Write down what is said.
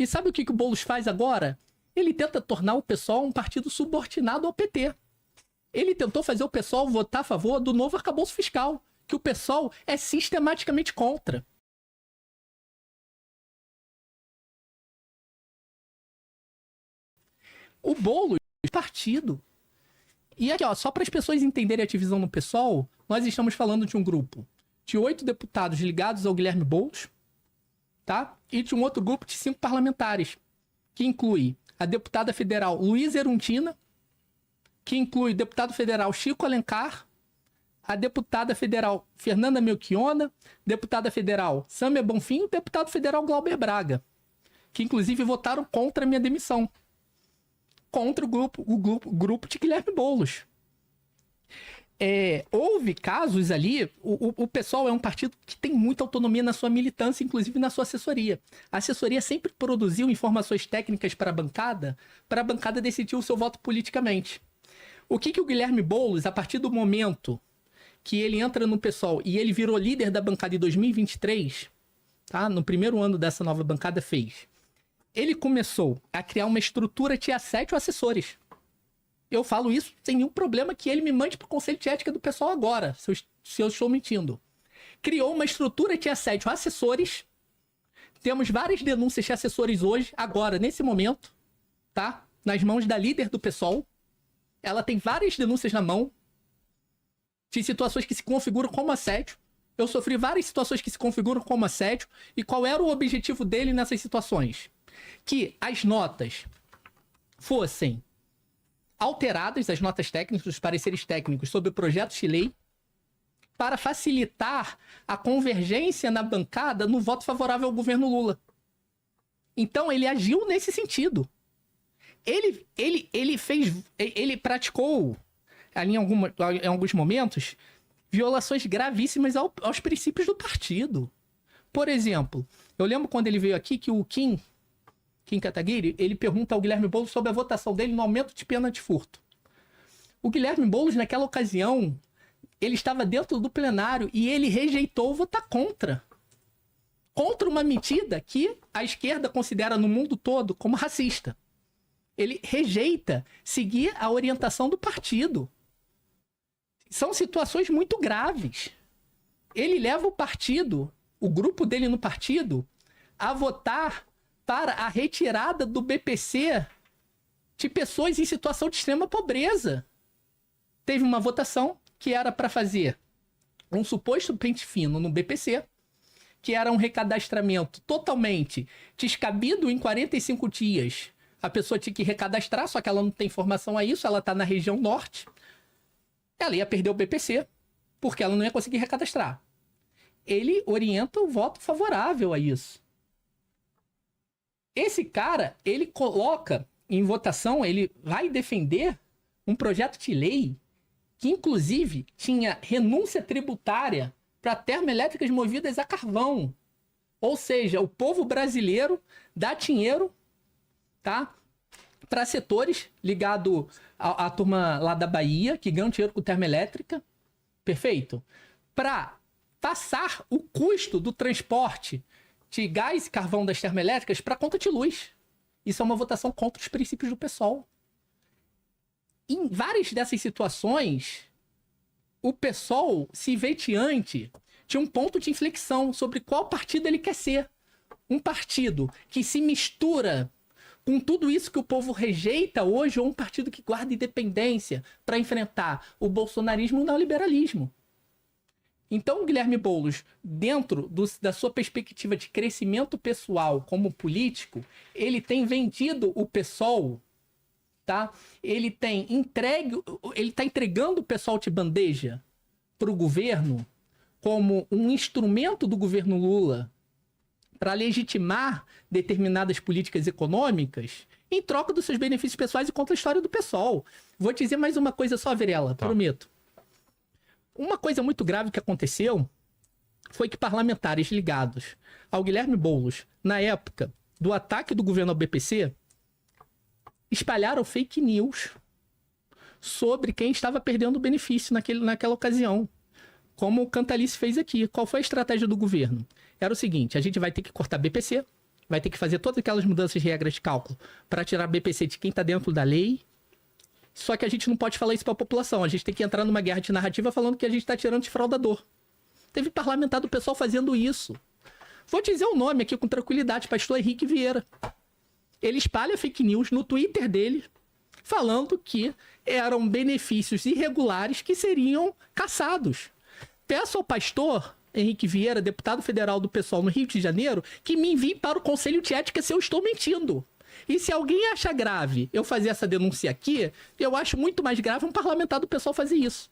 E sabe o que o Boulos faz agora? Ele tenta tornar o PSOL um partido subordinado ao PT. Ele tentou fazer o PSOL votar a favor do novo arcabouço fiscal, que o PSOL é sistematicamente contra. O Boulos é partido. E aqui, ó, só para as pessoas entenderem a divisão no PSOL, nós estamos falando de um grupo de 8 deputados ligados ao Guilherme Boulos, tá? E de um outro grupo de 5 parlamentares, que inclui a deputada federal Luísa Erundina, que inclui o deputado federal Chico Alencar, a deputada federal Fernanda Melchiona, deputada federal Sâmia Bonfim e o deputado federal Glauber Braga, que inclusive votaram contra a minha demissão. Contra o grupo de Guilherme Boulos. Houve casos ali, o PSOL é um partido que tem muita autonomia na sua militância, inclusive na sua assessoria. A assessoria sempre produziu informações técnicas para a bancada decidir o seu voto politicamente. O que o Guilherme Boulos, a partir do momento que ele entra no PSOL e ele virou líder da bancada em 2023, tá? No primeiro ano dessa nova bancada, fez? Ele começou a criar uma estrutura de assédio assessores. Eu falo isso sem nenhum problema que ele me mande para o Conselho de Ética do PSOL agora, se eu estou mentindo. Criou uma estrutura de assédio assessores. Temos várias denúncias de assessores hoje, agora, nesse momento, tá? Nas mãos da líder do PSOL. Ela tem várias denúncias na mão de situações que se configuram como assédio. Eu sofri várias situações que se configuram como assédio. E qual era o objetivo dele nessas situações? Que as notas fossem alteradas, as notas técnicas, os pareceres técnicos sobre projetos de lei, para facilitar a convergência na bancada no voto favorável ao governo Lula. Então ele agiu nesse sentido. Ele praticou, ali em alguns momentos, violações gravíssimas aos princípios do partido. Por exemplo, eu lembro quando ele veio aqui que o Kim Kataguiri, ele pergunta ao Guilherme Boulos sobre a votação dele no aumento de pena de furto. O Guilherme Boulos, naquela ocasião, ele estava dentro do plenário e ele rejeitou votar contra. Contra uma medida que a esquerda considera no mundo todo como racista. Ele rejeita seguir a orientação do partido. São situações muito graves. Ele leva o partido, o grupo dele no partido, a votar para a retirada do BPC de pessoas em situação de extrema pobreza. Teve uma votação que era para fazer um suposto pente fino no BPC, que era um recadastramento totalmente descabido em 45 dias. A pessoa tinha que recadastrar, só que ela não tem informação a isso, ela está na região norte. Ela ia perder o BPC, porque ela não ia conseguir recadastrar. Ele orienta o voto favorável a isso. Esse cara, ele coloca em votação, ele vai defender um projeto de lei que, inclusive, tinha renúncia tributária para termoelétricas movidas a carvão. Ou seja, o povo brasileiro dá dinheiro, tá, para setores ligados à turma lá da Bahia, que ganham dinheiro com termoelétrica, perfeito? Para passar o custo do transporte de gás e carvão das termoelétricas para conta de luz. Isso é uma votação contra os princípios do PSOL. Em várias dessas situações, o PSOL se vê diante de um ponto de inflexão sobre qual partido ele quer ser. Um partido que se mistura com tudo isso que o povo rejeita hoje, ou um partido que guarda independência para enfrentar o bolsonarismo e o neoliberalismo. Então, o Guilherme Boulos, dentro da sua perspectiva de crescimento pessoal como político, ele tem vendido o PSOL, tá? Ele está entregando o PSOL de bandeja para o governo como um instrumento do governo Lula para legitimar determinadas políticas econômicas em troca dos seus benefícios pessoais e contra a história do PSOL. Vou te dizer mais uma coisa só, Virela, prometo. Uma coisa muito grave que aconteceu foi que parlamentares ligados ao Guilherme Boulos, na época do ataque do governo ao BPC, espalharam fake news sobre quem estava perdendo benefício naquela ocasião. Como o Cantalice fez aqui. Qual foi a estratégia do governo? Era o seguinte: a gente vai ter que cortar BPC, vai ter que fazer todas aquelas mudanças de regras de cálculo para tirar BPC de quem está dentro da lei. Só que a gente não pode falar isso para a população. A gente tem que entrar numa guerra de narrativa falando que a gente está tirando de fraudador. Teve parlamentar do pessoal fazendo isso. Vou dizer o nome aqui com tranquilidade, pastor Henrique Vieira. Ele espalha fake news no Twitter dele, falando que eram benefícios irregulares que seriam cassados. Peço ao pastor Henrique Vieira, deputado federal do PSOL no Rio de Janeiro, que me envie para o Conselho de Ética se eu estou mentindo. E se alguém acha grave eu fazer essa denúncia aqui, eu acho muito mais grave um parlamentar do PSOL fazer isso.